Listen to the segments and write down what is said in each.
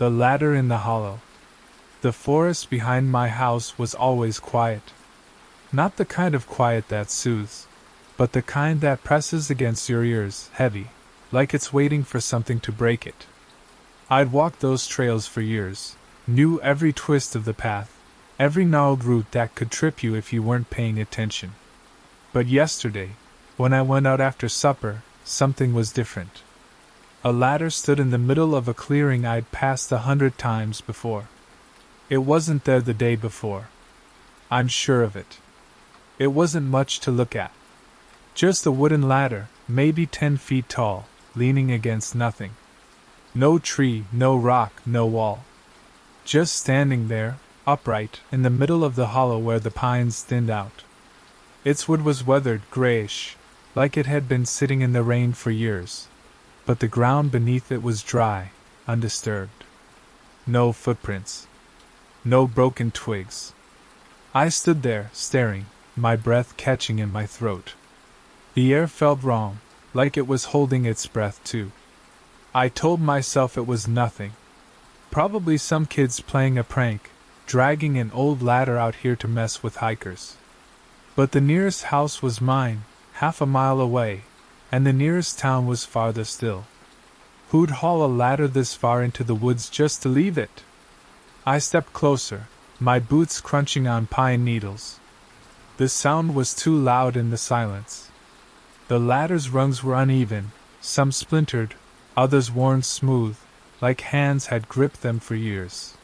The ladder in the hollow. The forest behind my house was always quiet. Not the kind of quiet that soothes, but the kind that presses against your ears, heavy, like it's waiting for something to break it. I'd walked those trails for years, knew every twist of the path, every gnarled root that could trip you if you weren't paying attention. But yesterday, when I went out after supper, something was different. A ladder stood in the middle of a clearing I'd passed 100 times before. It wasn't there the day before. I'm sure of it. It wasn't much to look at. Just a wooden ladder, maybe 10 feet tall, leaning against nothing. No tree, no rock, no wall. Just standing there, upright, in the middle of the hollow where the pines thinned out. Its wood was weathered, grayish, like it had been sitting in the rain for years, but the ground beneath it was dry, undisturbed. No footprints. No broken twigs. I stood there, staring, my breath catching in my throat. The air felt wrong, like it was holding its breath too. I told myself it was nothing. Probably some kids playing a prank, dragging an old ladder out here to mess with hikers. But the nearest house was mine, half a mile away, and the nearest town was farther still. Who'd haul a ladder this far into the woods just to leave it? I stepped closer, my boots crunching on pine needles. The sound was too loud in the silence. The ladder's rungs were uneven, some splintered, others worn smooth, like hands had gripped them for years.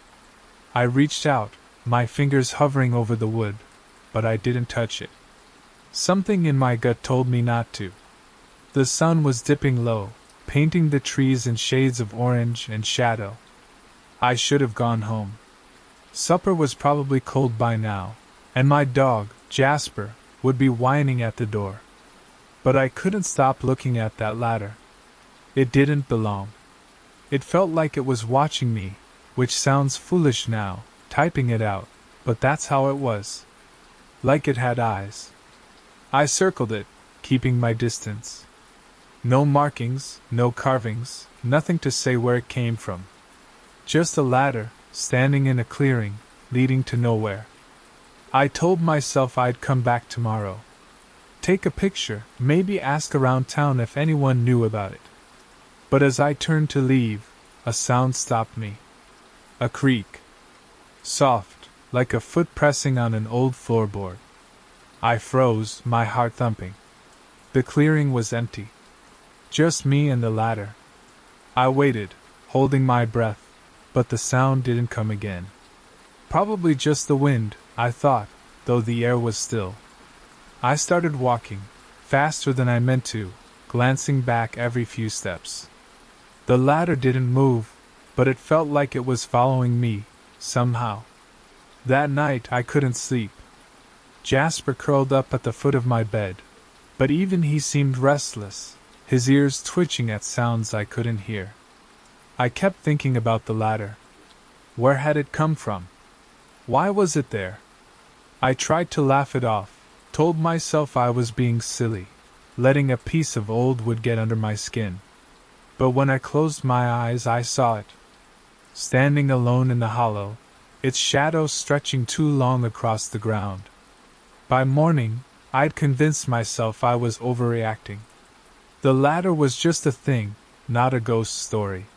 I reached out, my fingers hovering over the wood, but I didn't touch it. Something in my gut told me not to. The sun was dipping low, painting the trees in shades of orange and shadow. I should have gone home. Supper was probably cold by now, and my dog, Jasper, would be whining at the door. But I couldn't stop looking at that ladder. It didn't belong. It felt like it was watching me, which sounds foolish now, typing it out, but that's how it was. Like it had eyes. I circled it, keeping my distance. No markings, no carvings, nothing to say where it came from. Just a ladder, standing in a clearing, leading to nowhere. I told myself I'd come back tomorrow. Take a picture, maybe ask around town if anyone knew about it. But as I turned to leave, a sound stopped me. A creak. Soft, like a foot pressing on an old floorboard. I froze, my heart thumping. The clearing was empty. Just me and the ladder. I waited, holding my breath, but the sound didn't come again. Probably just the wind, I thought, though the air was still. I started walking, faster than I meant to, glancing back every few steps. The ladder didn't move, but it felt like it was following me, somehow. That night I couldn't sleep. Jasper curled up at the foot of my bed, but even he seemed restless, his ears twitching at sounds I couldn't hear. I kept thinking about the ladder. Where had it come from? Why was it there? I tried to laugh it off, told myself I was being silly, letting a piece of old wood get under my skin. But when I closed my eyes I saw it. Standing alone in the hollow, its shadow stretching too long across the ground. By morning, I'd convinced myself I was overreacting. The ladder was just a thing, not a ghost story.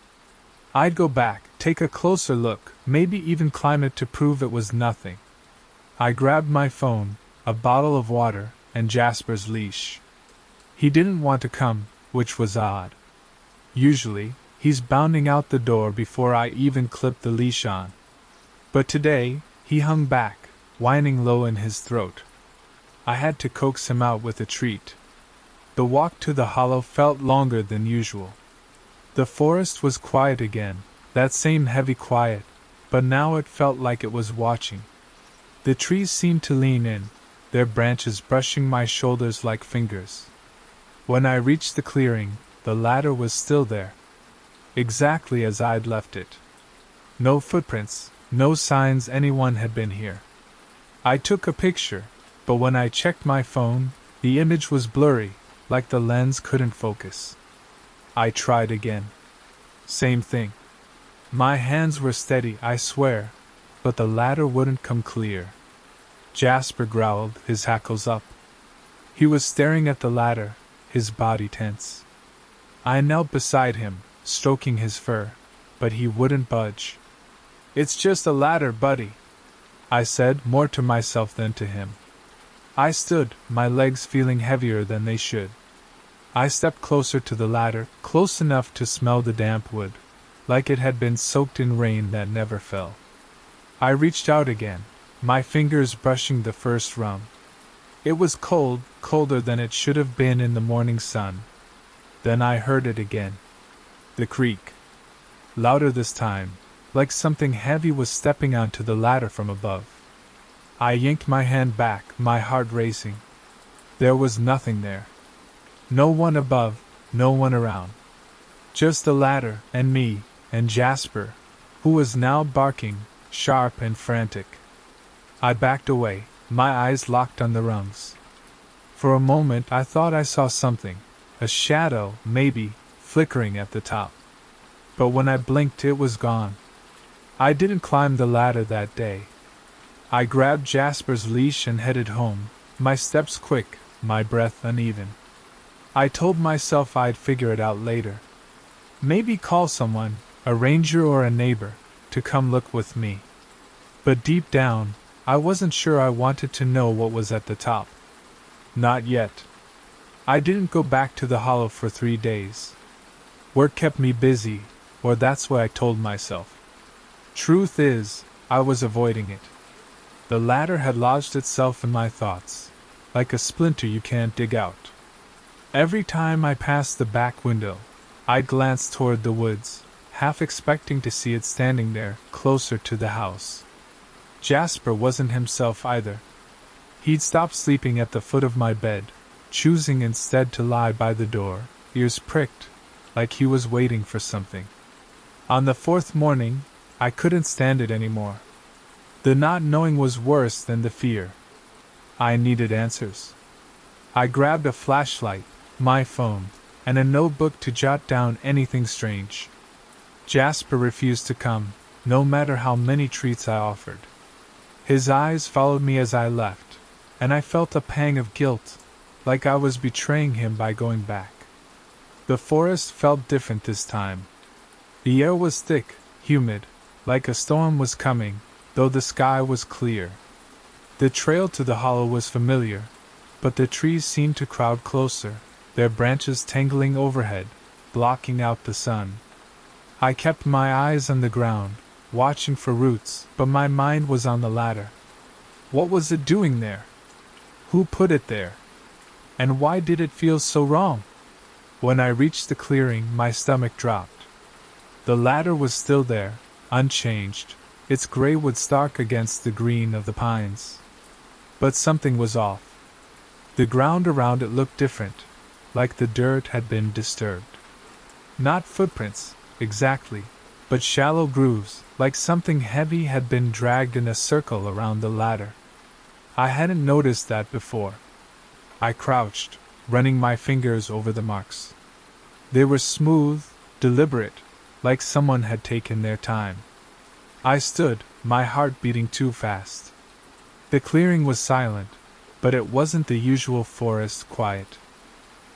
I'd go back, take a closer look, maybe even climb it to prove it was nothing. I grabbed my phone, a bottle of water, and Jasper's leash. He didn't want to come, which was odd. Usually, he's bounding out the door before I even clip the leash on. But today, he hung back, whining low in his throat. I had to coax him out with a treat. The walk to the hollow felt longer than usual. The forest was quiet again, that same heavy quiet, but now it felt like it was watching. The trees seemed to lean in, their branches brushing my shoulders like fingers. When I reached the clearing, the ladder was still there. Exactly as I'd left it. No footprints, no signs anyone had been here. I took a picture, but when I checked my phone, the image was blurry, like the lens couldn't focus. I tried again. Same thing. My hands were steady, I swear, but the ladder wouldn't come clear. Jasper growled, his hackles up. He was staring at the ladder, his body tense. I knelt beside him, stroking his fur, but he wouldn't budge. "It's just a ladder, buddy," I said, more to myself than to him. I stood, my legs feeling heavier than they should. I stepped closer to the ladder, close enough to smell the damp wood, like it had been soaked in rain that never fell. I reached out again, my fingers brushing the first rung. It was cold, colder than it should have been in the morning sun. Then I heard it again. The creak. Louder this time, like something heavy was stepping onto the ladder from above. I yanked my hand back, my heart racing. There was nothing there. No one above, no one around. Just the ladder, and me, and Jasper, who was now barking, sharp and frantic. I backed away, my eyes locked on the rungs. For a moment I thought I saw something, a shadow, maybe, flickering at the top. But when I blinked it was gone. I didn't climb the ladder that day. I grabbed Jasper's leash and headed home, my steps quick, my breath uneven. I told myself I'd figure it out later. Maybe call someone, a ranger or a neighbor, to come look with me. But deep down, I wasn't sure I wanted to know what was at the top. Not yet. I didn't go back to the hollow for 3 days. Work kept me busy, or that's what I told myself. Truth is, I was avoiding it. The ladder had lodged itself in my thoughts, like a splinter you can't dig out. Every time I passed the back window, I'd glance toward the woods, half expecting to see it standing there, closer to the house. Jasper wasn't himself either. He'd stopped sleeping at the foot of my bed, choosing instead to lie by the door, ears pricked, like he was waiting for something. On the 4th morning, I couldn't stand it anymore. The not knowing was worse than the fear. I needed answers. I grabbed a flashlight, my phone, and a notebook to jot down anything strange. Jasper refused to come, no matter how many treats I offered. His eyes followed me as I left, and I felt a pang of guilt, like I was betraying him by going back. The forest felt different this time. The air was thick, humid, like a storm was coming, though the sky was clear. The trail to the hollow was familiar, but the trees seemed to crowd closer, their branches tangling overhead, blocking out the sun. I kept my eyes on the ground, watching for roots, but my mind was on the ladder. What was it doing there? Who put it there? And why did it feel so wrong? When I reached the clearing, my stomach dropped. The ladder was still there, unchanged, its gray wood stark against the green of the pines. But something was off. The ground around it looked different, like the dirt had been disturbed. Not footprints, exactly, but shallow grooves, like something heavy had been dragged in a circle around the ladder. I hadn't noticed that before. I crouched, running my fingers over the marks. They were smooth, deliberate, like someone had taken their time. I stood, my heart beating too fast. The clearing was silent, but it wasn't the usual forest quiet.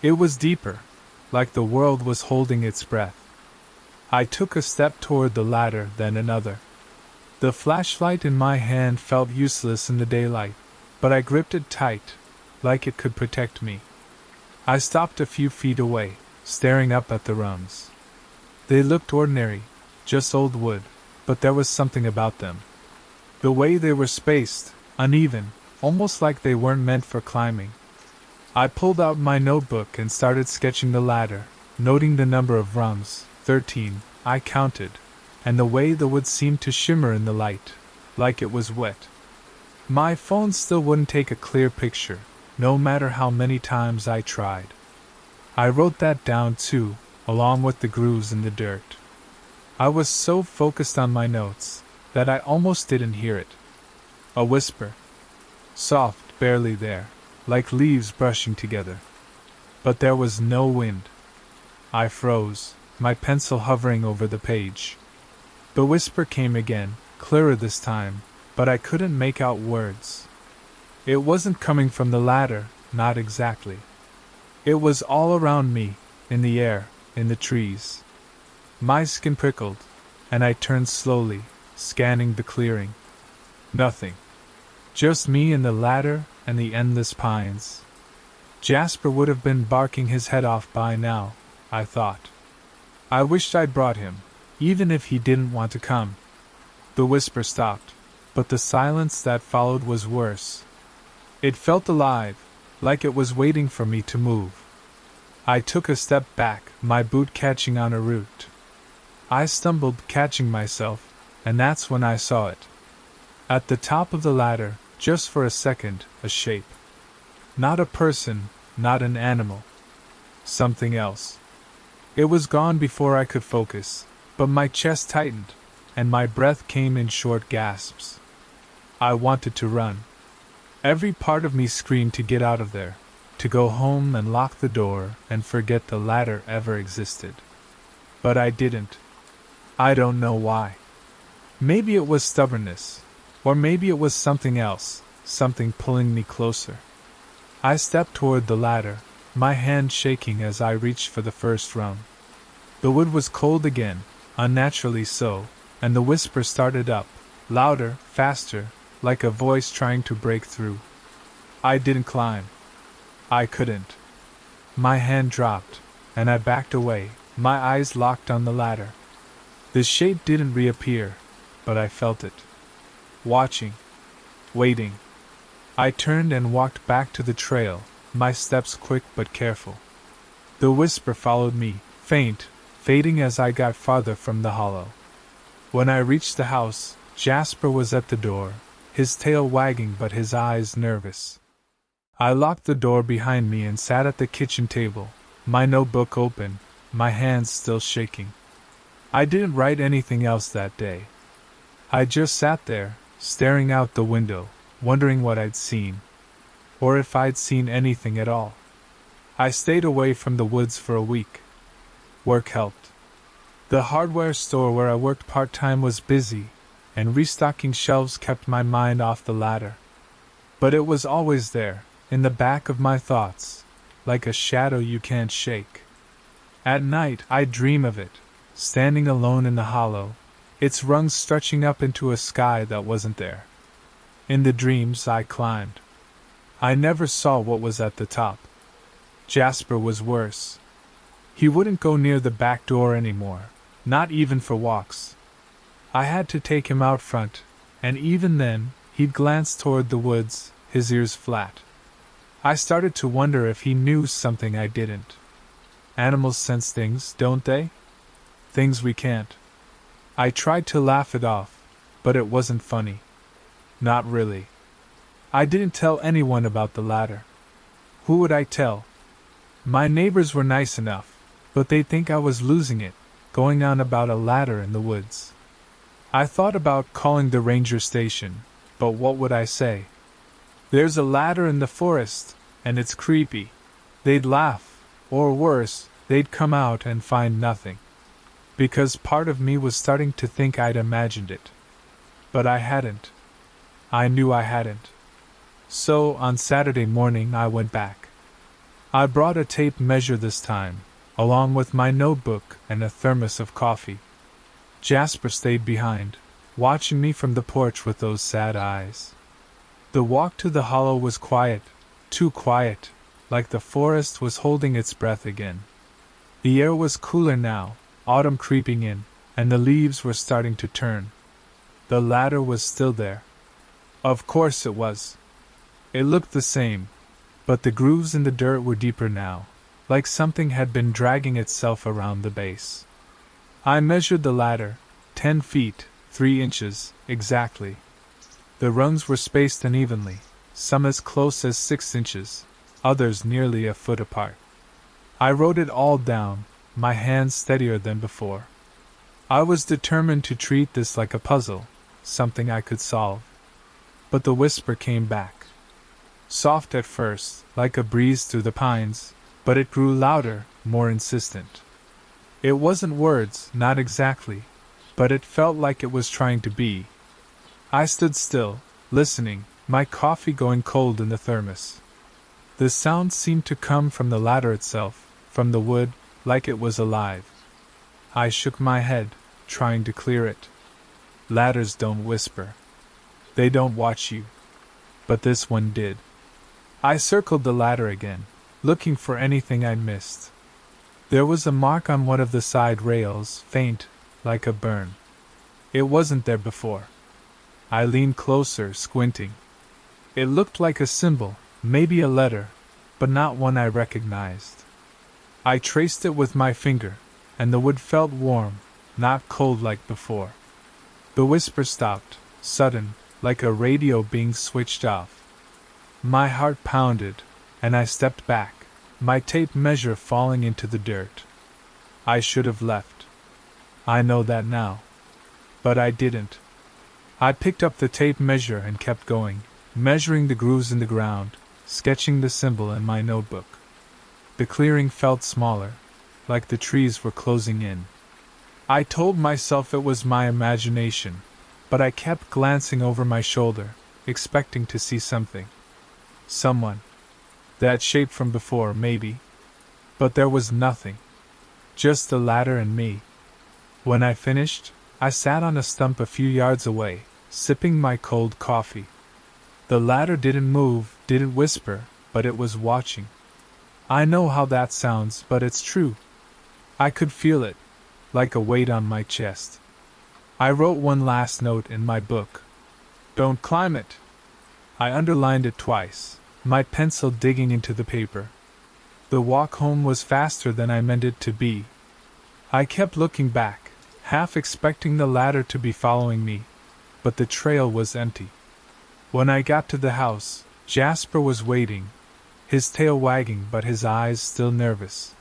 It was deeper, like the world was holding its breath. I took a step toward the ladder, then another. The flashlight in my hand felt useless in the daylight, but I gripped it tight, like it could protect me. I stopped a few feet away, staring up at the rungs. They looked ordinary, just old wood, but there was something about them. The way they were spaced, uneven, almost like they weren't meant for climbing. I pulled out my notebook and started sketching the ladder, noting the number of rungs, 13, I counted, and the way the wood seemed to shimmer in the light, like it was wet. My phone still wouldn't take a clear picture, no matter how many times I tried. I wrote that down too, along with the grooves in the dirt. I was so focused on my notes that I almost didn't hear it. A whisper. Soft, barely there, like leaves brushing together. But there was no wind. I froze, my pencil hovering over the page. The whisper came again, clearer this time, but I couldn't make out words. It wasn't coming from the ladder, not exactly. It was all around me, in the air, in the trees. My skin prickled, and I turned slowly, scanning the clearing. Nothing. Just me and the ladder and the endless pines. Jasper would have been barking his head off by now, I thought. I wished I'd brought him, even if he didn't want to come. The whisper stopped, but the silence that followed was worse. It felt alive, like it was waiting for me to move. I took a step back, my boot catching on a root. I stumbled, catching myself, and that's when I saw it. At the top of the ladder, just for a second, a shape. Not a person, not an animal. Something else. It was gone before I could focus, but my chest tightened, and my breath came in short gasps. I wanted to run. Every part of me screamed to get out of there, to go home and lock the door and forget the ladder ever existed. But I didn't. I don't know why. Maybe it was stubbornness, or maybe it was something else, something pulling me closer. I stepped toward the ladder, my hand shaking as I reached for the first rung. The wood was cold again, unnaturally so, and the whisper started up, louder, faster, like a voice trying to break through. I didn't climb. I couldn't. My hand dropped, and I backed away, my eyes locked on the ladder. The shape didn't reappear, but I felt it. Watching. Waiting. I turned and walked back to the trail, my steps quick but careful. The whisper followed me, faint, fading as I got farther from the hollow. When I reached the house, Jasper was at the door, his tail wagging but his eyes nervous. I locked the door behind me and sat at the kitchen table, my notebook open, my hands still shaking. I didn't write anything else that day. I just sat there, staring out the window, wondering what I'd seen, or if I'd seen anything at all. I stayed away from the woods for a week. Work helped. The hardware store where I worked part-time was busy, and restocking shelves kept my mind off the ladder. But it was always there, in the back of my thoughts, like a shadow you can't shake. At night I'd dream of it, standing alone in the hollow, its rungs stretching up into a sky that wasn't there. In the dreams I climbed. I never saw what was at the top. Jasper was worse. He wouldn't go near the back door anymore, not even for walks. I had to take him out front, and even then, he'd glance toward the woods, his ears flat. I started to wonder if he knew something I didn't. Animals sense things, don't they? Things we can't. I tried to laugh it off, but it wasn't funny. Not really. I didn't tell anyone about the ladder. Who would I tell? My neighbors were nice enough, but they'd think I was losing it, going on about a ladder in the woods. I thought about calling the ranger station, but what would I say? There's a ladder in the forest, and it's creepy. They'd laugh, or worse, they'd come out and find nothing. Because part of me was starting to think I'd imagined it. But I hadn't. I knew I hadn't. So, on Saturday morning I went back. I brought a tape measure this time, along with my notebook and a thermos of coffee. Jasper stayed behind, watching me from the porch with those sad eyes. The walk to the hollow was quiet, too quiet, like the forest was holding its breath again. The air was cooler now, autumn creeping in, and the leaves were starting to turn. The ladder was still there. Of course it was. It looked the same, but the grooves in the dirt were deeper now, like something had been dragging itself around the base. I measured the ladder, 10 feet, 3 inches, exactly. The rungs were spaced unevenly, some as close as 6 inches, others nearly a foot apart. I wrote it all down, my hands steadier than before. I was determined to treat this like a puzzle, something I could solve. But the whisper came back. Soft at first, like a breeze through the pines, but it grew louder, more insistent. It wasn't words, not exactly. but it felt like it was trying to be. I stood still, listening, my coffee going cold in the thermos. The sound seemed to come from the ladder itself, from the wood, like it was alive. I shook my head, trying to clear it. Ladders don't whisper. They don't watch you. But this one did. I circled the ladder again, looking for anything I'd missed. There was a mark on one of the side rails, faint, like a burn. It wasn't there before. I leaned closer, squinting. It looked like a symbol, maybe a letter, but not one I recognized. I traced it with my finger, and the wood felt warm, not cold like before. The whisper stopped, sudden, like a radio being switched off. My heart pounded, and I stepped back, my tape measure falling into the dirt. I should have left. I know that now. But I didn't. I picked up the tape measure and kept going, measuring the grooves in the ground, sketching the symbol in my notebook. The clearing felt smaller, like the trees were closing in. I told myself it was my imagination, but I kept glancing over my shoulder, expecting to see something. Someone. That shape from before, maybe. But there was nothing. Just the ladder and me. When I finished, I sat on a stump a few yards away, sipping my cold coffee. The ladder didn't move, didn't whisper, but it was watching. I know how that sounds, but it's true. I could feel it, like a weight on my chest. I wrote one last note in my book. Don't climb it. I underlined it twice, my pencil digging into the paper. The walk home was faster than I meant it to be. I kept looking back, half expecting the ladder to be following me, but the trail was empty. When I got to the house, Jasper was waiting, his tail wagging but his eyes still nervous.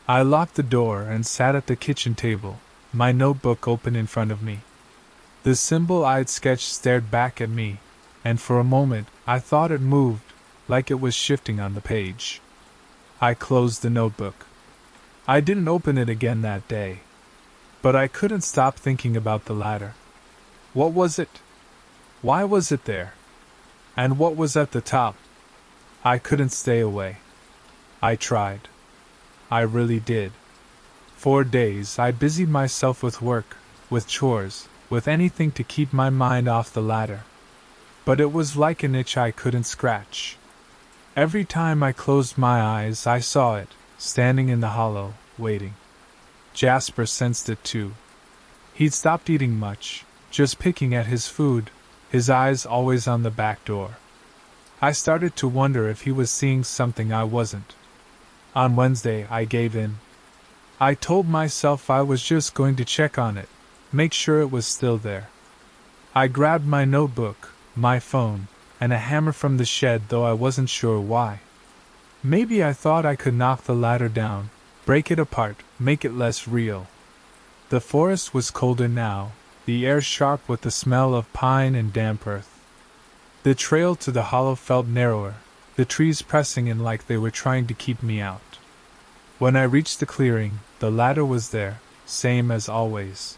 I locked the door and sat at the kitchen table, my notebook open in front of me. The symbol I'd sketched stared back at me, and for a moment I thought it moved, like it was shifting on the page. I closed the notebook. I didn't open it again that day. But I couldn't stop thinking about the ladder. What was it? Why was it there? And what was at the top? I couldn't stay away. I tried. I really did. For days I busied myself with work, with chores, with anything to keep my mind off the ladder. But it was like an itch I couldn't scratch. Every time I closed my eyes I saw it, standing in the hollow, waiting. Jasper sensed it too. He'd stopped eating much, just picking at his food, his eyes always on the back door. I started to wonder if he was seeing something I wasn't. On Wednesday I gave in. I told myself I was just going to check on it, make sure it was still there. I grabbed my notebook, my phone, and a hammer from the shed, though I wasn't sure why. Maybe I thought I could knock the ladder down, break it apart, make it less real. The forest was colder now, the air sharp with the smell of pine and damp earth. The trail to the hollow felt narrower, the trees pressing in like they were trying to keep me out. When I reached the clearing, the ladder was there, same as always.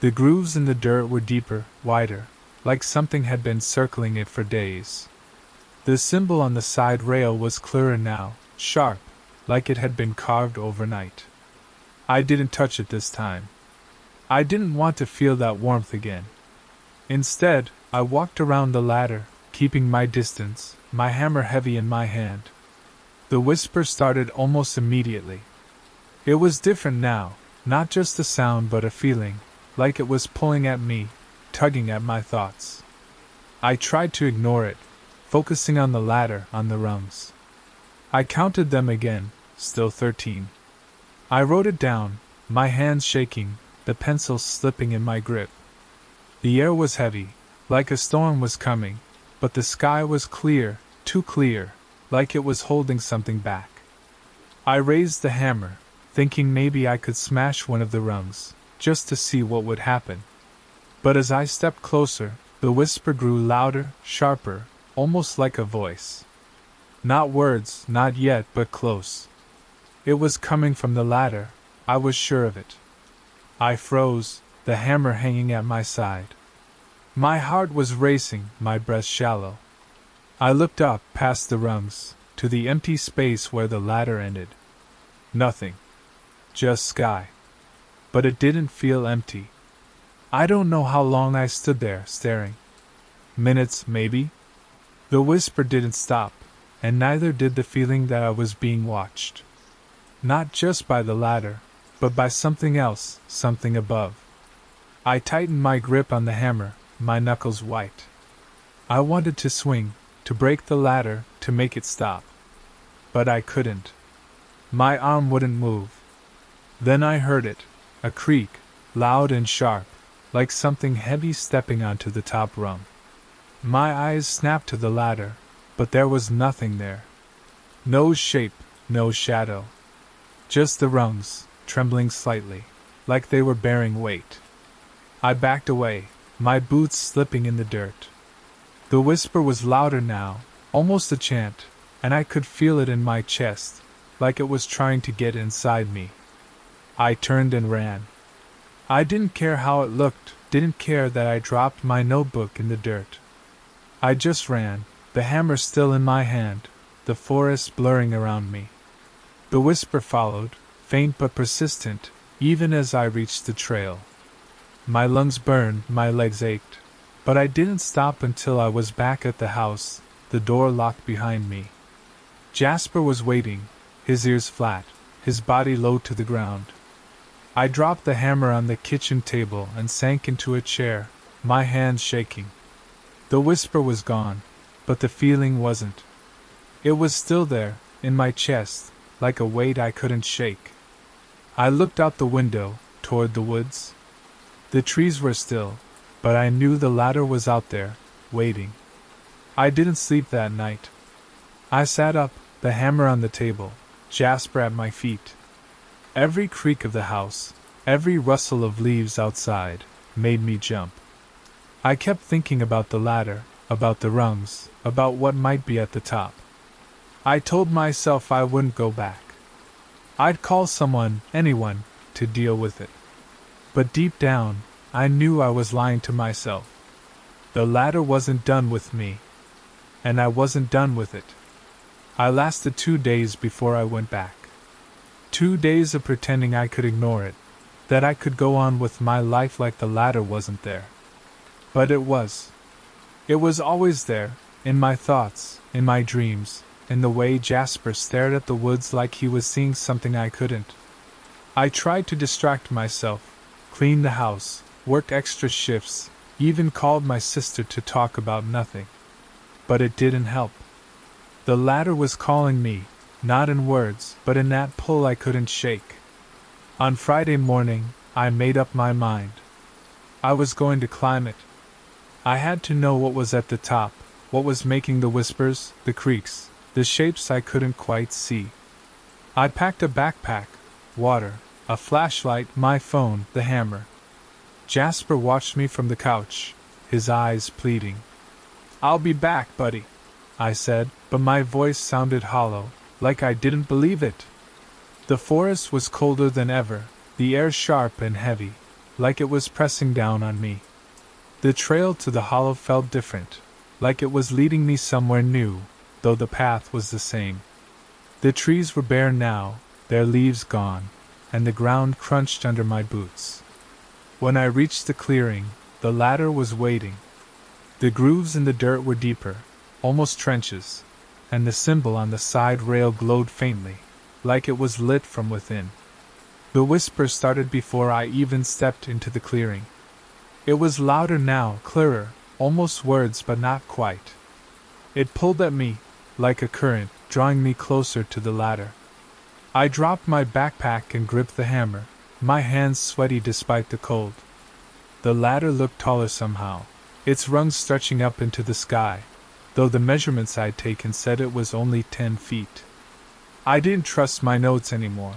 The grooves in the dirt were deeper, wider, like something had been circling it for days. The symbol on the side rail was clearer now, sharp, like it had been carved overnight. I didn't touch it this time. I didn't want to feel that warmth again. Instead, I walked around the ladder, keeping my distance, my hammer heavy in my hand. The whisper started almost immediately. It was different now, not just a sound but a feeling, like it was pulling at me, tugging at my thoughts. I tried to ignore it, focusing on the ladder, on the rungs. I counted them again, still 13. I wrote it down, my hands shaking, the pencil slipping in my grip. The air was heavy, like a storm was coming, but the sky was clear, too clear, like it was holding something back. I raised the hammer, thinking maybe I could smash one of the rungs, just to see what would happen. But as I stepped closer, the whisper grew louder, sharper, almost like a voice. Not words, not yet, but close. It was coming from the ladder, I was sure of it. I froze, the hammer hanging at my side. My heart was racing, my breath shallow. I looked up, past the rungs, to the empty space where the ladder ended. Nothing. Just sky. But it didn't feel empty. I don't know how long I stood there, staring. Minutes, maybe? The whisper didn't stop, and neither did the feeling that I was being watched. Not just by the ladder, but by something else, something above. I tightened my grip on the hammer, my knuckles white. I wanted to swing, to break the ladder, to make it stop. But I couldn't. My arm wouldn't move. Then I heard it, a creak, loud and sharp, like something heavy stepping onto the top rung. My eyes snapped to the ladder, but there was nothing there. No shape, no shadow. Just the rungs, trembling slightly, like they were bearing weight. I backed away, my boots slipping in the dirt. The whisper was louder now, almost a chant, and I could feel it in my chest, like it was trying to get inside me. I turned and ran. I didn't care how it looked, didn't care that I dropped my notebook in the dirt. I just ran, the hammer still in my hand, the forest blurring around me. The whisper followed, faint but persistent, even as I reached the trail. My lungs burned, my legs ached, but I didn't stop until I was back at the house, the door locked behind me. Jasper was waiting, his ears flat, his body low to the ground. I dropped the hammer on the kitchen table and sank into a chair, my hands shaking. The whisper was gone, but the feeling wasn't. It was still there, in my chest, like a weight I couldn't shake. I looked out the window, toward the woods. The trees were still, but I knew the ladder was out there, waiting. I didn't sleep that night. I sat up, the hammer on the table, Jasper at my feet. Every creak of the house, every rustle of leaves outside, made me jump. I kept thinking about the ladder, about the rungs, about what might be at the top. I told myself I wouldn't go back. I'd call someone, anyone, to deal with it. But deep down, I knew I was lying to myself. The ladder wasn't done with me. And I wasn't done with it. I lasted 2 days before I went back. 2 days of pretending I could ignore it, that I could go on with my life like the ladder wasn't there. But it was. It was always there, in my thoughts, in my dreams, in the way Jasper stared at the woods like he was seeing something I couldn't. I tried to distract myself, cleaned the house, worked extra shifts, even called my sister to talk about nothing. But it didn't help. The ladder was calling me, not in words, but in that pull I couldn't shake. On Friday morning, I made up my mind. I was going to climb it. I had to know what was at the top, what was making the whispers, the creaks, the shapes I couldn't quite see. I packed a backpack, water, a flashlight, my phone, the hammer. Jasper watched me from the couch, his eyes pleading. "I'll be back, buddy," I said, but my voice sounded hollow, like I didn't believe it. The forest was colder than ever, the air sharp and heavy, like it was pressing down on me. The trail to the hollow felt different, like it was leading me somewhere new, though the path was the same. The trees were bare now, their leaves gone, and the ground crunched under my boots. When I reached the clearing, the ladder was waiting. The grooves in the dirt were deeper, almost trenches, and the symbol on the side rail glowed faintly, like it was lit from within. The whisper started before I even stepped into the clearing. It was louder now, clearer, almost words but not quite. It pulled at me, like a current, drawing me closer to the ladder. I dropped my backpack and gripped the hammer, my hands sweaty despite the cold. The ladder looked taller somehow, its rungs stretching up into the sky, though the measurements I'd taken said it was only 10 feet. I didn't trust my notes anymore.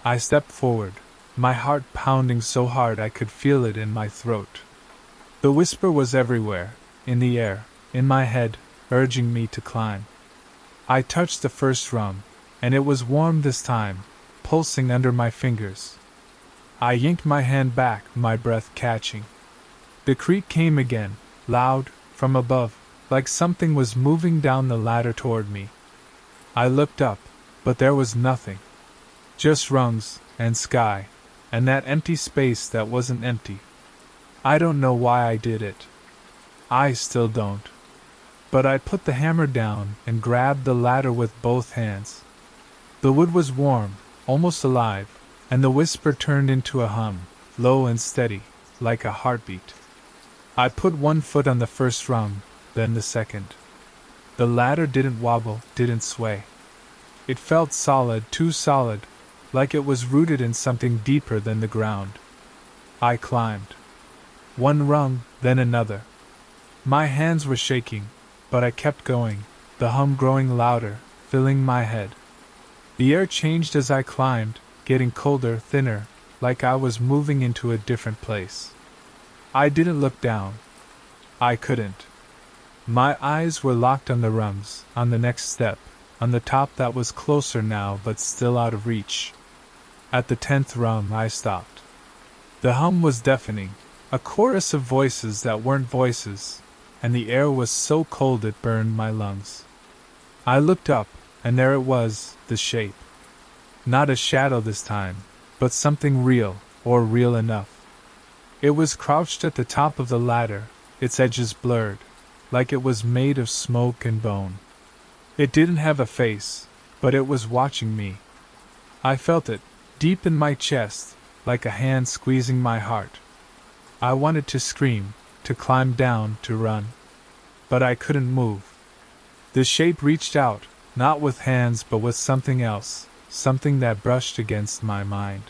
I stepped forward, my heart pounding so hard I could feel it in my throat. The whisper was everywhere, in the air, in my head, urging me to climb. I touched the first rung, and it was warm this time, pulsing under my fingers. I yanked my hand back, my breath catching. The creak came again, loud, from above, like something was moving down the ladder toward me. I looked up, but there was nothing. Just rungs, and sky, and that empty space that wasn't empty. I don't know why I did it. I still don't. But I put the hammer down and grabbed the ladder with both hands. The wood was warm, almost alive, and the whisper turned into a hum, low and steady, like a heartbeat. I put one foot on the first rung, then the second. The ladder didn't wobble, didn't sway. It felt solid, too solid, like it was rooted in something deeper than the ground. I climbed. One rung, then another. My hands were shaking, but I kept going, the hum growing louder, filling my head. The air changed as I climbed, getting colder, thinner, like I was moving into a different place. I didn't look down. I couldn't. My eyes were locked on the rungs, on the next step, on the top that was closer now but still out of reach. At the 10th rung I stopped. The hum was deafening, a chorus of voices that weren't voices, and the air was so cold it burned my lungs. I looked up, and there it was, the shape. Not a shadow this time, but something real, or real enough. It was crouched at the top of the ladder, its edges blurred, like it was made of smoke and bone. It didn't have a face, but it was watching me. I felt it, deep in my chest, like a hand squeezing my heart. I wanted to scream, to climb down, to run. But I couldn't move. The shape reached out, not with hands but with something else, something that brushed against my mind.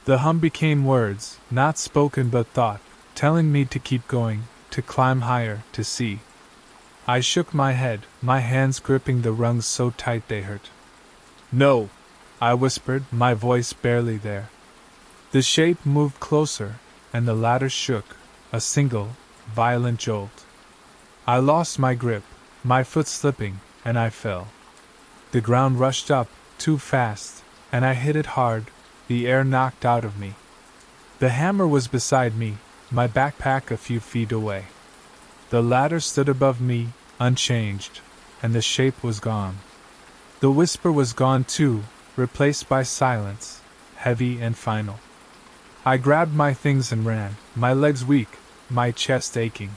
The hum became words, not spoken but thought, telling me to keep going, to climb higher, to see. I shook my head, my hands gripping the rungs so tight they hurt. "No," I whispered, my voice barely there. The shape moved closer, and the ladder shook, a single, violent jolt. I lost my grip, my foot slipping, and I fell. The ground rushed up, too fast, and I hit it hard, the air knocked out of me. The hammer was beside me, my backpack a few feet away. The ladder stood above me, unchanged, and the shape was gone. The whisper was gone too, replaced by silence, heavy and final. I grabbed my things and ran, my legs weak, my chest aching.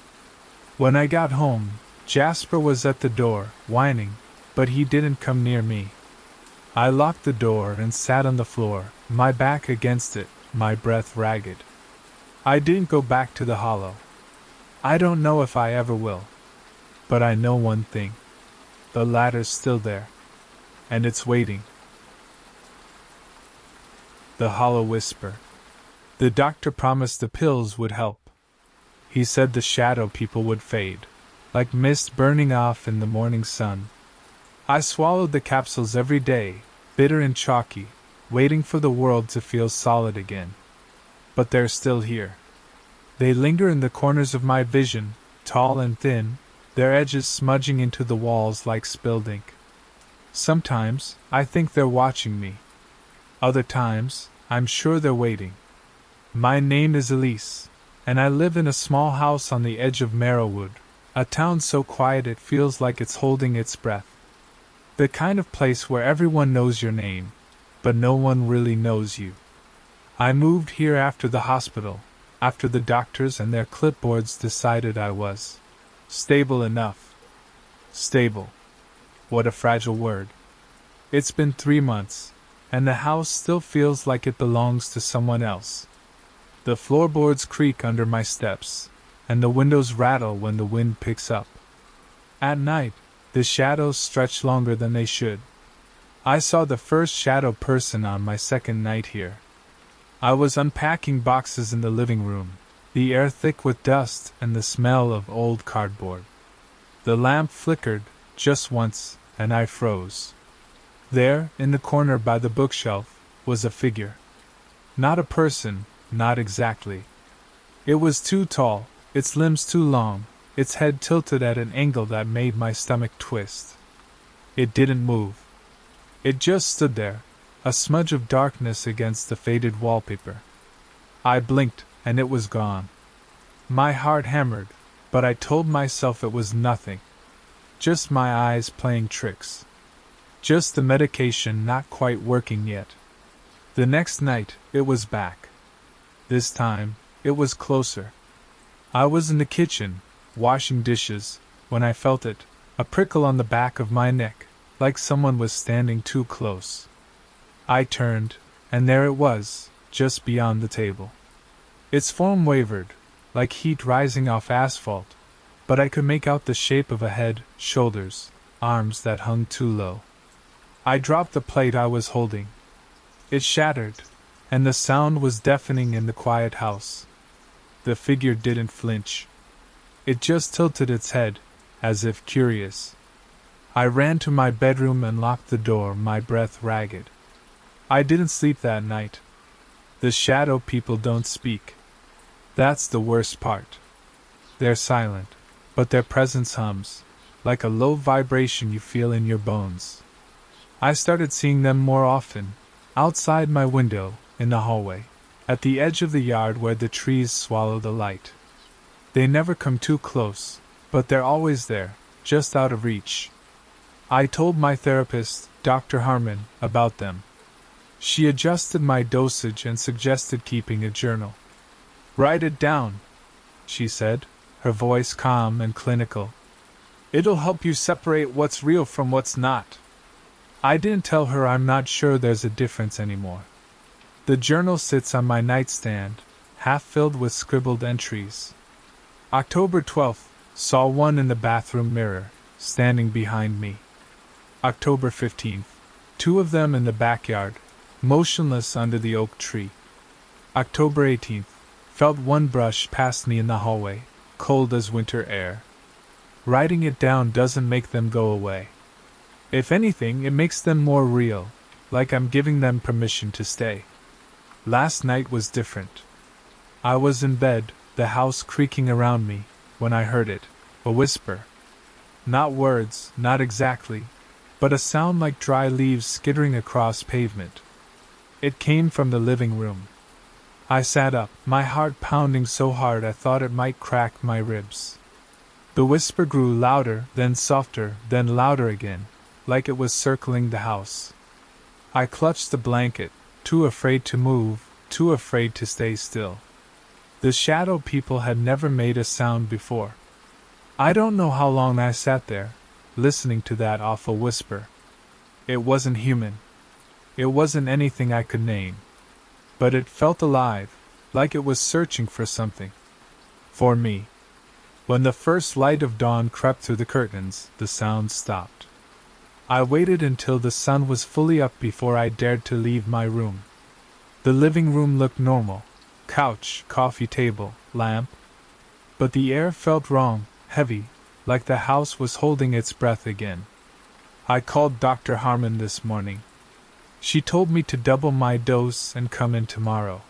When I got home, Jasper was at the door, whining, but he didn't come near me. I locked the door and sat on the floor, my back against it, my breath ragged. I didn't go back to the hollow. I don't know if I ever will. But I know one thing. The ladder's still there. And it's waiting. The hollow whisper. The doctor promised the pills would help. He said the shadow people would fade, like mist burning off in the morning sun. I swallowed the capsules every day, bitter and chalky, waiting for the world to feel solid again. But they're still here. They linger in the corners of my vision, tall and thin, their edges smudging into the walls like spilled ink. Sometimes, I think they're watching me. Other times, I'm sure they're waiting. My name is Elise, and I live in a small house on the edge of Marrowwood, a town so quiet it feels like it's holding its breath. The kind of place where everyone knows your name, but no one really knows you. I moved here after the hospital, after the doctors and their clipboards decided I was stable enough. Stable. What a fragile word. It's been 3 months, and the house still feels like it belongs to someone else. The floorboards creak under my steps, and the windows rattle when the wind picks up. At night, the shadows stretch longer than they should. I saw the first shadow person on my second night here. I was unpacking boxes in the living room, the air thick with dust and the smell of old cardboard. The lamp flickered, just once, and I froze. There, in the corner by the bookshelf, was a figure. Not a person, not exactly. It was too tall, its limbs too long, its head tilted at an angle that made my stomach twist. It didn't move. It just stood there, a smudge of darkness against the faded wallpaper. I blinked, and it was gone. My heart hammered, but I told myself it was nothing. Just my eyes playing tricks. Just the medication not quite working yet. The next night, it was back. This time, it was closer. I was in the kitchen, washing dishes, when I felt it, a prickle on the back of my neck, like someone was standing too close. I turned, and there it was, just beyond the table. Its form wavered, like heat rising off asphalt, but I could make out the shape of a head, shoulders, arms that hung too low. I dropped the plate I was holding. It shattered, and the sound was deafening in the quiet house. The figure didn't flinch. It just tilted its head, as if curious. I ran to my bedroom and locked the door, my breath ragged. I didn't sleep that night. The shadow people don't speak. That's the worst part. They're silent, but their presence hums, like a low vibration you feel in your bones. I started seeing them more often, outside my window, in the hallway, at the edge of the yard where the trees swallow the light. They never come too close, but they're always there, just out of reach. I told my therapist, Dr. Harmon, about them. She adjusted my dosage and suggested keeping a journal. "Write it down," she said, her voice calm and clinical. "It'll help you separate what's real from what's not." I didn't tell her I'm not sure there's a difference anymore. The journal sits on my nightstand, half filled with scribbled entries. October 12th, saw one in the bathroom mirror, standing behind me. October 15th, two of them in the backyard, motionless under the oak tree. October 18th, felt one brush past me in the hallway, cold as winter air. Writing it down doesn't make them go away. If anything, it makes them more real, like I'm giving them permission to stay. Last night was different. I was in bed, the house creaking around me, when I heard it, a whisper. Not words, not exactly, but a sound like dry leaves skittering across pavement. It came from the living room. I sat up, my heart pounding so hard I thought it might crack my ribs. The whisper grew louder, then softer, then louder again, like it was circling the house. I clutched the blanket, too afraid to move, too afraid to stay still. The shadow people had never made a sound before. I don't know how long I sat there, listening to that awful whisper. It wasn't human. It wasn't anything I could name. But it felt alive, like it was searching for something. For me. When the first light of dawn crept through the curtains, the sound stopped. I waited until the sun was fully up before I dared to leave my room. The living room looked normal. Couch, coffee table, lamp. But the air felt wrong, heavy, like the house was holding its breath again. I called Dr. Harmon this morning. She told me to double my dose and come in tomorrow.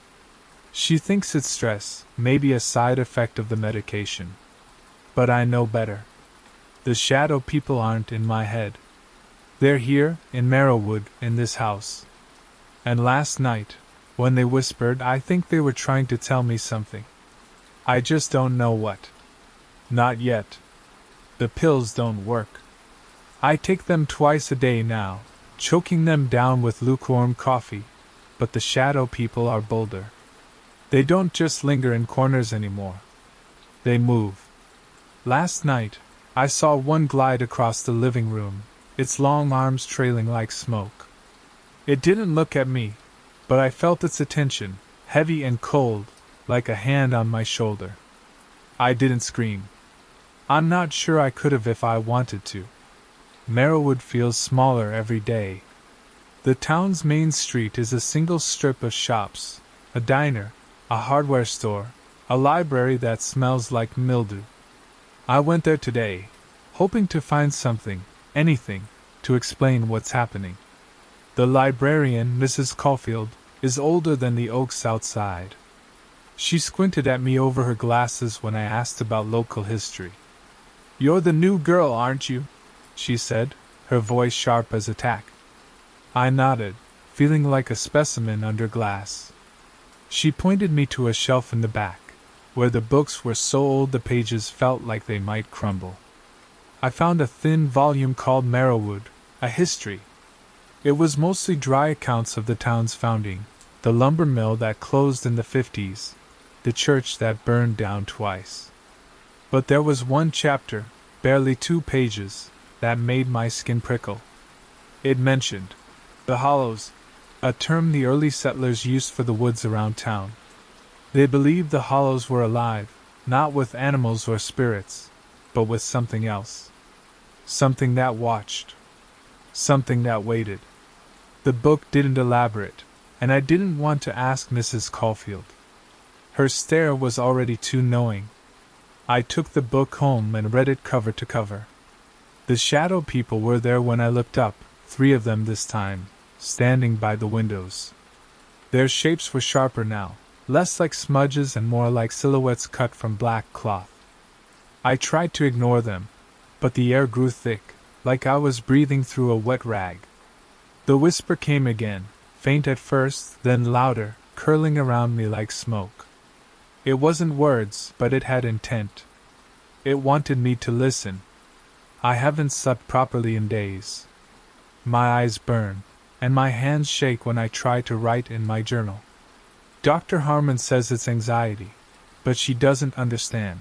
She thinks it's stress, maybe a side effect of the medication. But I know better. The shadow people aren't in my head. They're here, in Marrowwood, in this house. And last night, when they whispered, I think they were trying to tell me something. I just don't know what. Not yet. The pills don't work. I take them twice a day now, choking them down with lukewarm coffee, but the shadow people are bolder. They don't just linger in corners anymore. They move. Last night, I saw one glide across the living room, its long arms trailing like smoke. It didn't look at me, but I felt its attention, heavy and cold, like a hand on my shoulder. I didn't scream. I'm not sure I could have if I wanted to. Marrowwood feels smaller every day. The town's main street is a single strip of shops, a diner, a hardware store, a library that smells like mildew. I went there today, hoping to find something, anything, to explain what's happening. The librarian, Mrs. Caulfield, is older than the oaks outside. She squinted at me over her glasses when I asked about local history. "You're the new girl, aren't you?" she said, her voice sharp as a tack. I nodded, feeling like a specimen under glass. She pointed me to a shelf in the back, where the books were so old the pages felt like they might crumble. I found a thin volume called Marrowwood, a history. It was mostly dry accounts of the town's founding, the lumber mill that closed in the 50s, the church that burned down twice. But there was one chapter, barely 2 pages, that made my skin prickle. It mentioned the hollows, a term the early settlers used for the woods around town. They believed the hollows were alive, not with animals or spirits, but with something else. Something that watched. Something that waited. The book didn't elaborate, and I didn't want to ask Mrs. Caulfield. Her stare was already too knowing. I took the book home and read it cover to cover. The shadow people were there when I looked up, 3 of them this time, standing by the windows. Their shapes were sharper now, less like smudges and more like silhouettes cut from black cloth. I tried to ignore them, but the air grew thick, like I was breathing through a wet rag. The whisper came again, faint at first, then louder, curling around me like smoke. It wasn't words, but it had intent. It wanted me to listen. I haven't slept properly in days. My eyes burn, and my hands shake when I try to write in my journal. Dr. Harmon says it's anxiety, but she doesn't understand.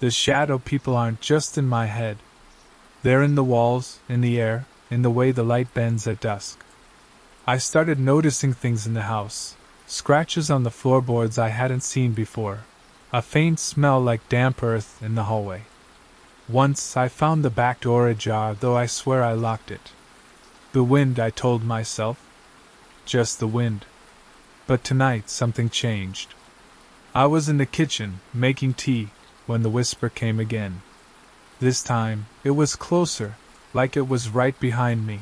The shadow people aren't just in my head. They're in the walls, in the air, in the way the light bends at dusk. I started noticing things in the house, scratches on the floorboards I hadn't seen before, a faint smell like damp earth in the hallway. Once I found the back door ajar, though I swear I locked it. The wind, I told myself. Just the wind. But tonight something changed. I was in the kitchen, making tea, when the whisper came again. This time, it was closer, like it was right behind me.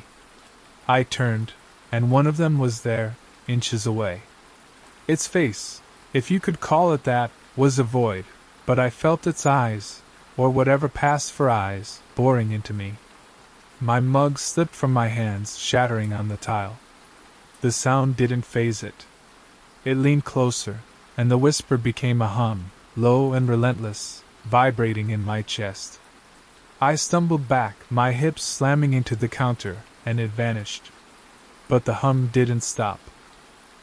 I turned, and one of them was there, inches away. Its face, if you could call it that, was a void, but I felt its eyes, or whatever passed for eyes, boring into me. My mug slipped from my hands, shattering on the tile. The sound didn't faze it. It leaned closer, and the whisper became a hum, low and relentless, vibrating in my chest. I stumbled back, my hips slamming into the counter, and it vanished. But the hum didn't stop.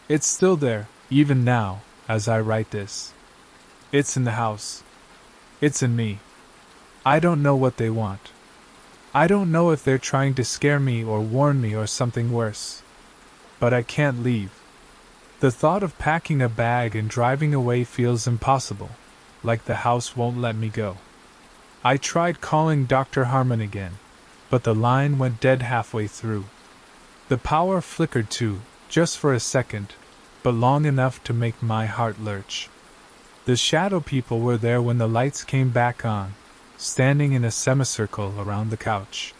It's still there, even now, as I write this. It's in the house. It's in me. I don't know what they want. I don't know if they're trying to scare me or warn me or something worse. But I can't leave. The thought of packing a bag and driving away feels impossible, like the house won't let me go. I tried calling Dr. Harmon again, but the line went dead halfway through. The power flickered too, just for a second, but long enough to make my heart lurch. The shadow people were there when the lights came back on, standing in a semicircle around the couch.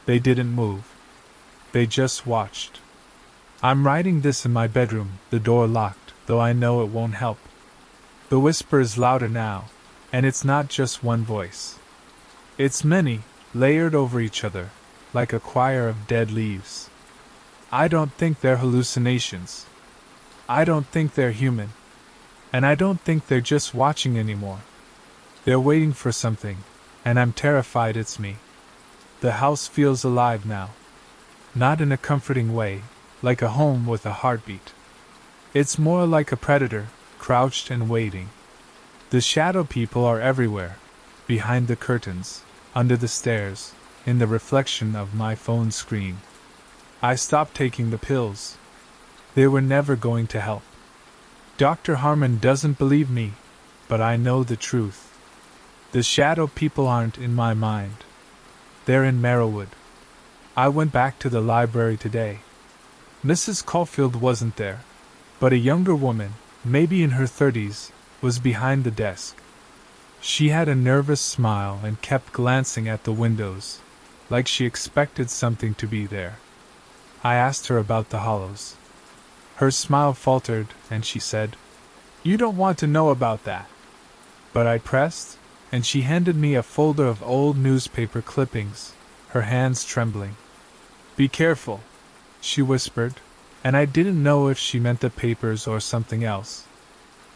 They didn't move. They just watched. I'm writing this in my bedroom, the door locked, though I know it won't help. The whisper is louder now, and it's not just one voice. It's many, layered over each other, like a choir of dead leaves. I don't think they're hallucinations. I don't think they're human. And I don't think they're just watching anymore. They're waiting for something, and I'm terrified it's me. The house feels alive now. Not in a comforting way, like a home with a heartbeat. It's more like a predator, crouched and waiting. The shadow people are everywhere, behind the curtains, under the stairs, in the reflection of my phone screen. I stopped taking the pills. They were never going to help. Dr. Harmon doesn't believe me, but I know the truth. The shadow people aren't in my mind. They're in Marrowwood. I went back to the library today. Mrs. Caulfield wasn't there, but a younger woman, maybe in her 30s, was behind the desk. She had a nervous smile and kept glancing at the windows, like she expected something to be there. I asked her about the hollows. Her smile faltered, and she said, "You don't want to know about that." But I pressed, and she handed me a folder of old newspaper clippings, her hands trembling. "Be careful," she whispered, and I didn't know if she meant the papers or something else.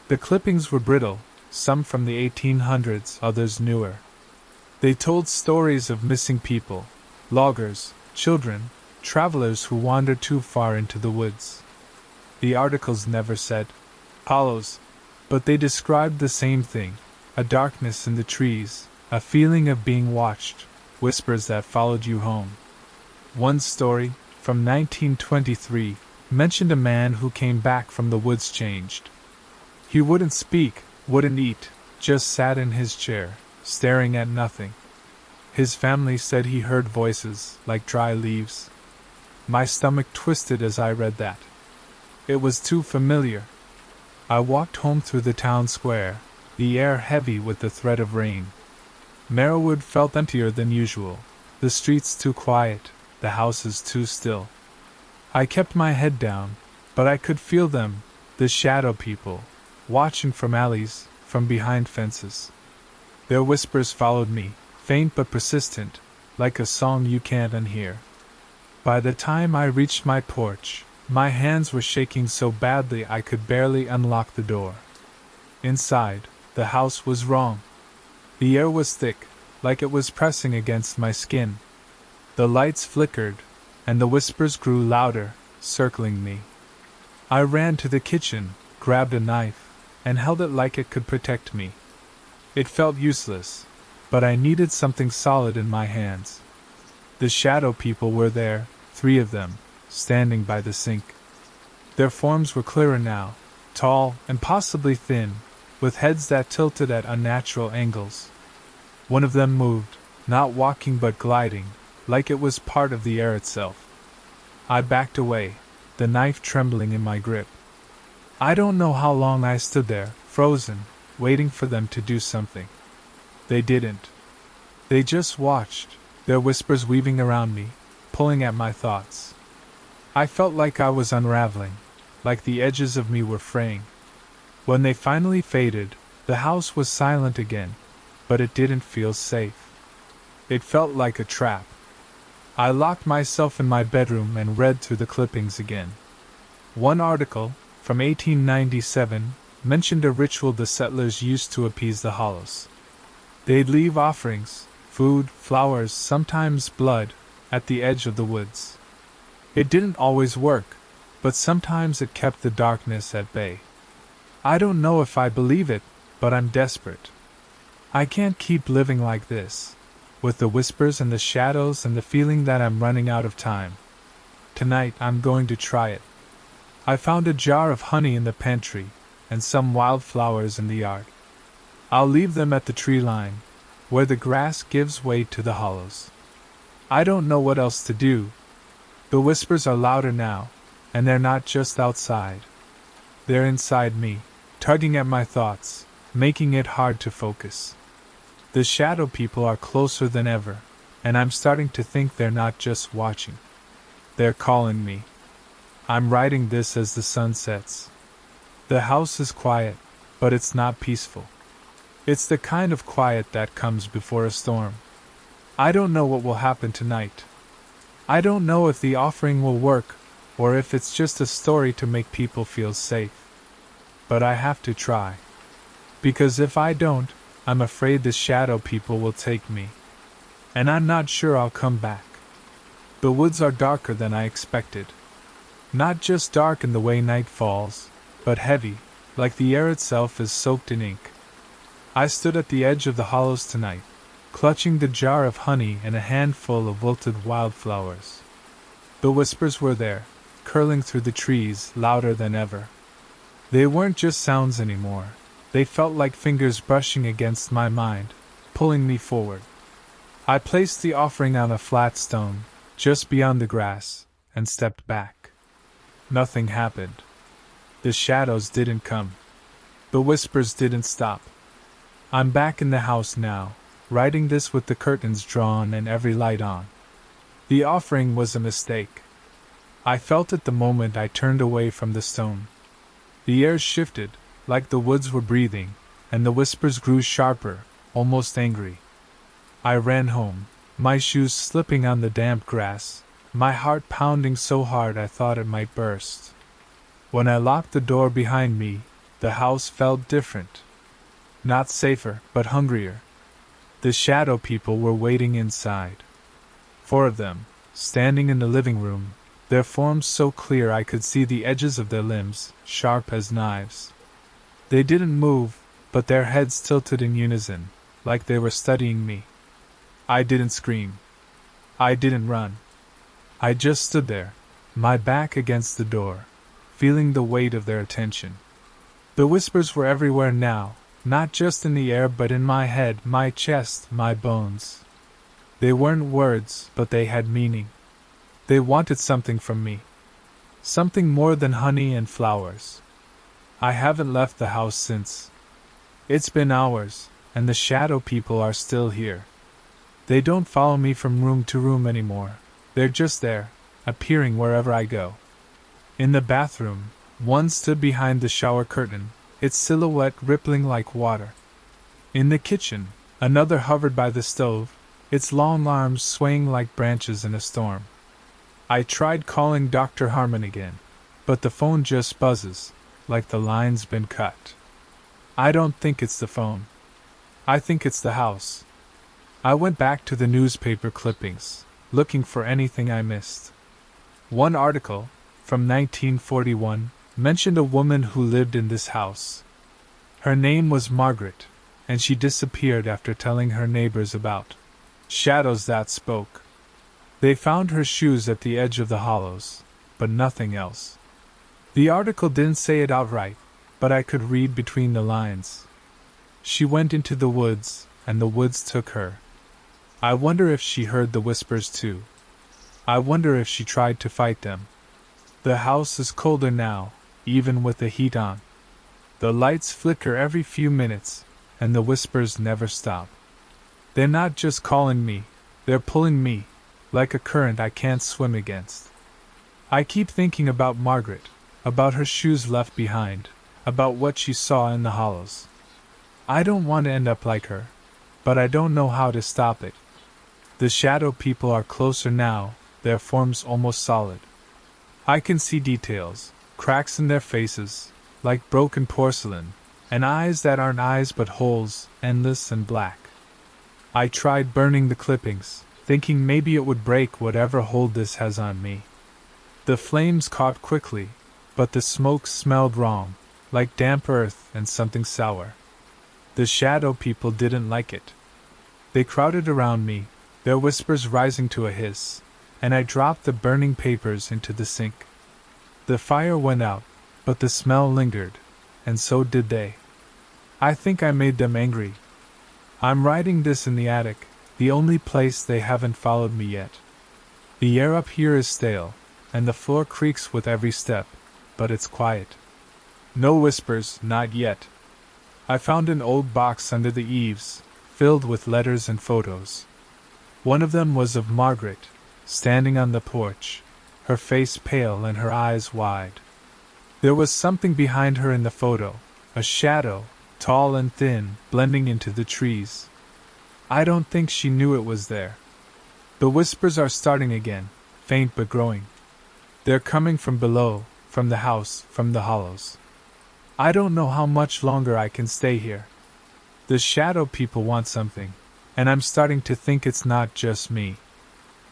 The clippings were brittle, some from the 1800s, others newer. They told stories of missing people, loggers, children, travelers who wandered too far into the woods. The articles never said hollows, but they described the same thing: a darkness in the trees, a feeling of being watched, whispers that followed you home. One story, from 1923, mentioned a man who came back from the woods changed. He wouldn't speak, wouldn't eat, just sat in his chair, staring at nothing. His family said he heard voices, like dry leaves. My stomach twisted as I read that. It was too familiar. I walked home through the town square, the air heavy with the threat of rain. Merriwood felt emptier than usual, the streets too quiet, the houses too still. I kept my head down, but I could feel them, the shadow people, watching from alleys, from behind fences. Their whispers followed me, faint but persistent, like a song you can't unhear. By the time I reached my porch, my hands were shaking so badly I could barely unlock the door. Inside, the house was wrong. The air was thick, like it was pressing against my skin. The lights flickered, and the whispers grew louder, circling me. I ran to the kitchen, grabbed a knife, and held it like it could protect me. It felt useless, but I needed something solid in my hands. The shadow people were there, 3 of them, standing by the sink. Their forms were clearer now, tall and possibly thin, with heads that tilted at unnatural angles. One of them moved, not walking but gliding, like it was part of the air itself. I backed away, the knife trembling in my grip. I don't know how long I stood there, frozen, waiting for them to do something. They didn't. They just watched, their whispers weaving around me, pulling at my thoughts. I felt like I was unraveling, like the edges of me were fraying. When they finally faded, the house was silent again, but it didn't feel safe. It felt like a trap. I locked myself in my bedroom and read through the clippings again. One article, from 1897, mentioned a ritual the settlers used to appease the hollows. They'd leave offerings, food, flowers, sometimes blood, at the edge of the woods. It didn't always work, but sometimes it kept the darkness at bay. I don't know if I believe it, but I'm desperate. I can't keep living like this, with the whispers and the shadows and the feeling that I'm running out of time. Tonight I'm going to try it. I found a jar of honey in the pantry, and some wildflowers in the yard. I'll leave them at the tree line, where the grass gives way to the hollows. I don't know what else to do. The whispers are louder now, and they're not just outside. They're inside me, tugging at my thoughts, making it hard to focus. The shadow people are closer than ever, and I'm starting to think they're not just watching. They're calling me. I'm writing this as the sun sets. The house is quiet, but it's not peaceful. It's the kind of quiet that comes before a storm. I don't know what will happen tonight. I don't know if the offering will work, or if it's just a story to make people feel safe. But I have to try. Because if I don't, I'm afraid the shadow people will take me. And I'm not sure I'll come back. The woods are darker than I expected. Not just dark in the way night falls, but heavy, like the air itself is soaked in ink. I stood at the edge of the hollows tonight, clutching the jar of honey and a handful of wilted wildflowers. The whispers were there, curling through the trees, louder than ever. They weren't just sounds anymore. They felt like fingers brushing against my mind, pulling me forward. I placed the offering on a flat stone, just beyond the grass, and stepped back. Nothing happened. The shadows didn't come. The whispers didn't stop. I'm back in the house now, writing this with the curtains drawn and every light on. The offering was a mistake. I felt it the moment I turned away from the stone. The air shifted, like the woods were breathing, and the whispers grew sharper, almost angry. I ran home, my shoes slipping on the damp grass, my heart pounding so hard I thought it might burst. When I locked the door behind me, the house felt different. Not safer, but hungrier. The shadow people were waiting inside. 4 of them, standing in the living room, their forms so clear I could see the edges of their limbs, sharp as knives. They didn't move, but their heads tilted in unison, like they were studying me. I didn't scream. I didn't run. I just stood there, my back against the door, feeling the weight of their attention. The whispers were everywhere now, not just in the air but in my head, my chest, my bones. They weren't words, but they had meaning. They wanted something from me. Something more than honey and flowers. I haven't left the house since. It's been hours, and the shadow people are still here. They don't follow me from room to room anymore. They're just there, appearing wherever I go. In the bathroom, one stood behind the shower curtain, its silhouette rippling like water. In the kitchen, another hovered by the stove, its long arms swaying like branches in a storm. I tried calling Dr. Harmon again, but the phone just buzzes, like the line's been cut. I don't think it's the phone. I think it's the house. I went back to the newspaper clippings, looking for anything I missed. One article, from 1941, mentioned a woman who lived in this house. Her name was Margaret, and she disappeared after telling her neighbors about shadows that spoke. They found her shoes at the edge of the hollows, but nothing else. The article didn't say it outright, but I could read between the lines. She went into the woods, and the woods took her. I wonder if she heard the whispers too. I wonder if she tried to fight them. The house is colder now, even with the heat on. The lights flicker every few minutes, and the whispers never stop. They're not just calling me, they're pulling me, like a current I can't swim against. I keep thinking about Margaret, about her shoes left behind, about what she saw in the hollows. I don't want to end up like her, but I don't know how to stop it. The shadow people are closer now, their forms almost solid. I can see details, cracks in their faces, like broken porcelain, and eyes that aren't eyes but holes, endless and black. I tried burning the clippings, thinking maybe it would break whatever hold this has on me. The flames caught quickly, but the smoke smelled wrong, like damp earth and something sour. The shadow people didn't like it. They crowded around me, their whispers rising to a hiss, and I dropped the burning papers into the sink. The fire went out, but the smell lingered, and so did they. I think I made them angry. I'm writing this in the attic, the only place they haven't followed me yet. The air up here is stale, and the floor creaks with every step, but it's quiet. No whispers, not yet. I found an old box under the eaves, filled with letters and photos. One of them was of Margaret, standing on the porch, her face pale and her eyes wide. There was something behind her in the photo, a shadow, tall and thin, blending into the trees. I don't think she knew it was there. The whispers are starting again, faint but growing. They're coming from below, from the house, from the hollows. I don't know how much longer I can stay here. The shadow people want something, and I'm starting to think it's not just me.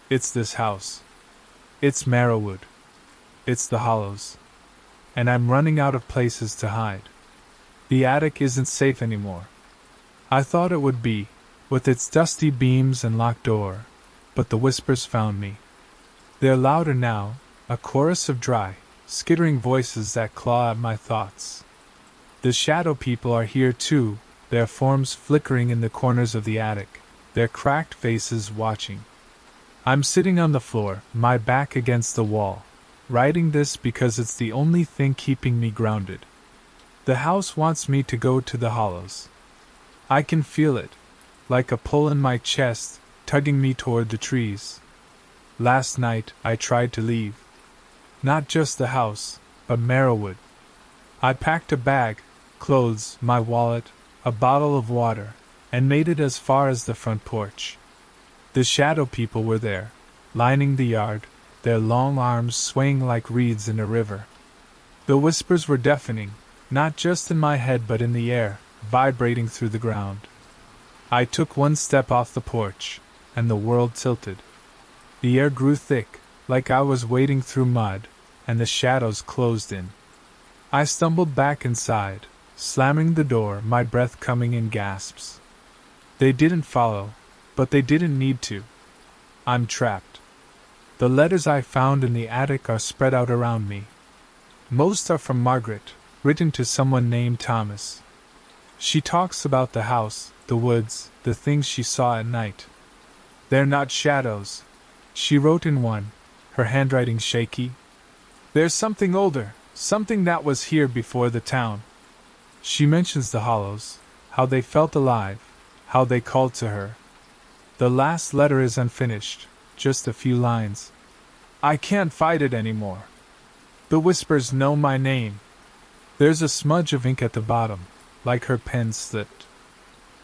It's this house. It's Marrowwood. It's the hollows. And I'm running out of places to hide. The attic isn't safe anymore. I thought it would be, with its dusty beams and locked door, but the whispers found me. They're louder now, a chorus of dry, skittering voices that claw at my thoughts. The shadow people are here too, their forms flickering in the corners of the attic, their cracked faces watching. I'm sitting on the floor, my back against the wall, writing this because it's the only thing keeping me grounded. The house wants me to go to the hollows. I can feel it, like a pull in my chest, tugging me toward the trees. Last night I tried to leave. Not just the house, but Marrowwood. I packed a bag, clothes, my wallet, a bottle of water, and made it as far as the front porch. The shadow people were there, lining the yard, their long arms swaying like reeds in a river. The whispers were deafening, not just in my head but in the air, vibrating through the ground. I took one step off the porch, and the world tilted. The air grew thick, like I was wading through mud, and the shadows closed in. I stumbled back inside, slamming the door, my breath coming in gasps. They didn't follow, but they didn't need to. I'm trapped. The letters I found in the attic are spread out around me. Most are from Margaret, written to someone named Thomas. She talks about the house, the woods, the things she saw at night. They're not shadows, she wrote in one, her handwriting shaky. There's something older, something that was here before the town. She mentions the hollows, how they felt alive, how they called to her. The last letter is unfinished, just a few lines. I can't fight it anymore. The whispers know my name. There's a smudge of ink at the bottom, like her pen slipped.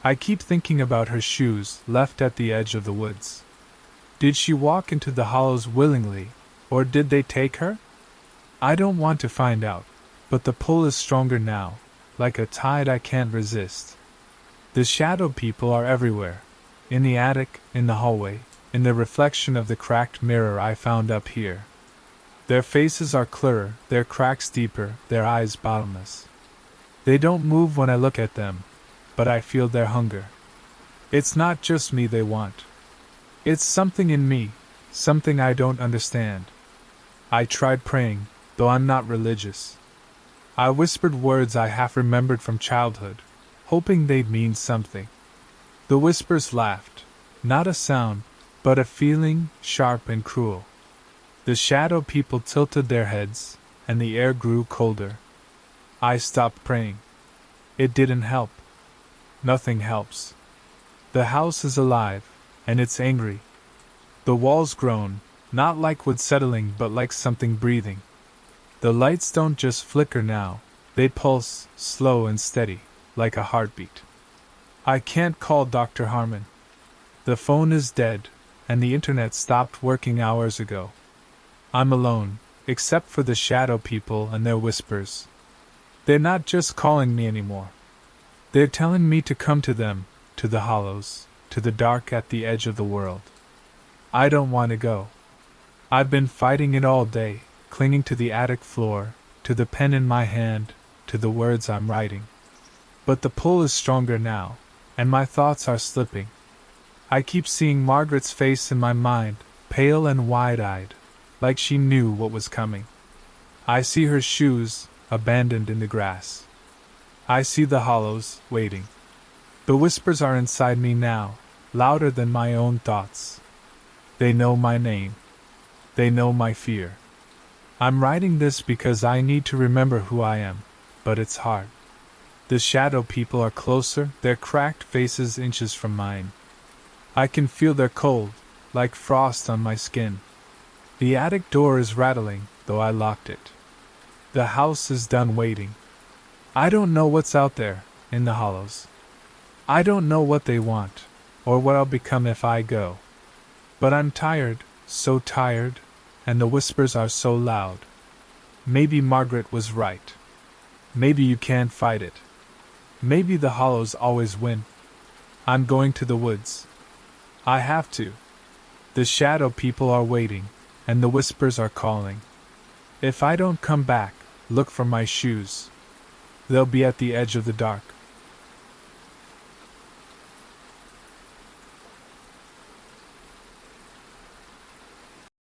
I keep thinking about her shoes left at the edge of the woods. Did she walk into the hollows willingly, or did they take her? I don't want to find out, but the pull is stronger now, like a tide I can't resist. The shadow people are everywhere, in the attic, in the hallway, in the reflection of the cracked mirror I found up here. Their faces are clearer, their cracks deeper, their eyes bottomless. They don't move when I look at them, but I feel their hunger. It's not just me they want. It's something in me, something I don't understand. I tried praying, though I'm not religious. I whispered words I half remembered from childhood, hoping they'd mean something. The whispers laughed, not a sound, but a feeling, sharp and cruel. The shadow people tilted their heads, and the air grew colder. I stopped praying. It didn't help. Nothing helps. The house is alive, and it's angry. The walls groan, not like wood settling but like something breathing. The lights don't just flicker now, they pulse, slow and steady, like a heartbeat. I can't call Dr. Harmon. The phone is dead, and the internet stopped working hours ago. I'm alone, except for the shadow people and their whispers. They're not just calling me anymore. They're telling me to come to them, to the hollows, to the dark at the edge of the world. I don't want to go. I've been fighting it all day, clinging to the attic floor, to the pen in my hand, to the words I'm writing. But the pull is stronger now, and my thoughts are slipping. I keep seeing Margaret's face in my mind, pale and wide-eyed, like she knew what was coming. I see her shoes, abandoned in the grass. I see the hollows, waiting. The whispers are inside me now, louder than my own thoughts. They know my name. They know my fear. I'm writing this because I need to remember who I am, but it's hard. The shadow people are closer, their cracked faces inches from mine. I can feel their cold, like frost on my skin. The attic door is rattling, though I locked it. The house is done waiting. I don't know what's out there, in the hollows. I don't know what they want, or what I'll become if I go. But I'm tired, so tired, and the whispers are so loud. Maybe Margaret was right. Maybe you can't fight it. Maybe the hollows always win. I'm going to the woods. I have to. The shadow people are waiting, and the whispers are calling. If I don't come back, look for my shoes. They'll be at the edge of the dark.